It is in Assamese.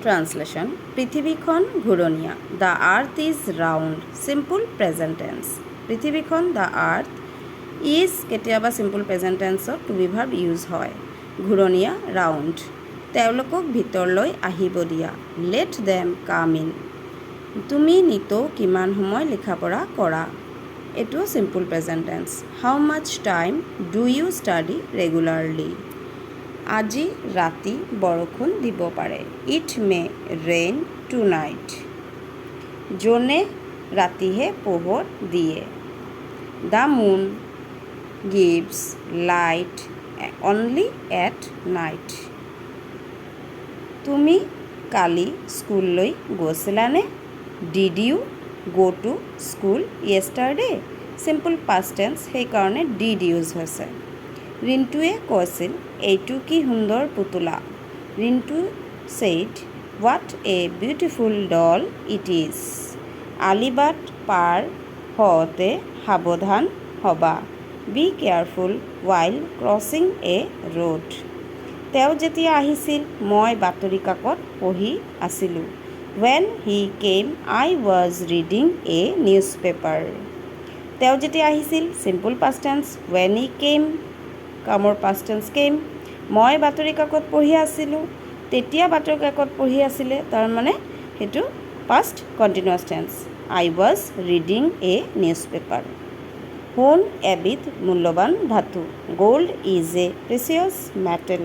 ট্ৰান্সলেশন পৃথিবীখন ঘূৰণীয়া the earth is round simple present tense পৃথিৱীখন দ্য আৰ্থ ইজ কেতিয়াবা চিম্পল প্ৰেজেণ্ট টেন্সত টু বি ভাৰ্ব ইউজ হয় ঘূৰণীয়া ৰাউণ্ড তেওঁলোকক ভিতৰলৈ আহিব দিয়া লেট দেম কাম ইন তুমি নিতৌ কিমান সময় লিখা পঢ়া কৰা এইটো simple present tense how much time do you study regularly আজি ৰাতি বৰষুণ দিব পাৰে it may rain tonight জোনে ৰাতিহে পোহৰ দিয়ে the moon gives light only at night তুমি কালি স্কুললৈ গৈছিলানে did you go to school yesterday simple past tense সেইকাৰণে ডিড ইউজ হৈছে ৰিণ্টুৱে কৈছিল এইটো কি সুন্দৰ পুতলা Rintu said what a beautiful doll it is আলিবাট পাৰ হওঁতে সাৱধান হ'বা B careful while crossing A road তেওঁ যেতিয়া আহিছিল মই বাতৰি কাকত পঢ়ি আছিলোঁ when he came I was reading a newspaper তেওঁ যেতিয়া আহিছিল simple past tense when he came কামৰ past tense came মই বাতৰি কাকত পঢ়ি আছিলোঁ তেতিয়া বাতৰি কাকত পঢ়ি আছিলে তাৰ মানে হেতু past continuous tense I was reading a newspaper সোণ এবিধ মূল্যৱান ধাতু gold is a precious metal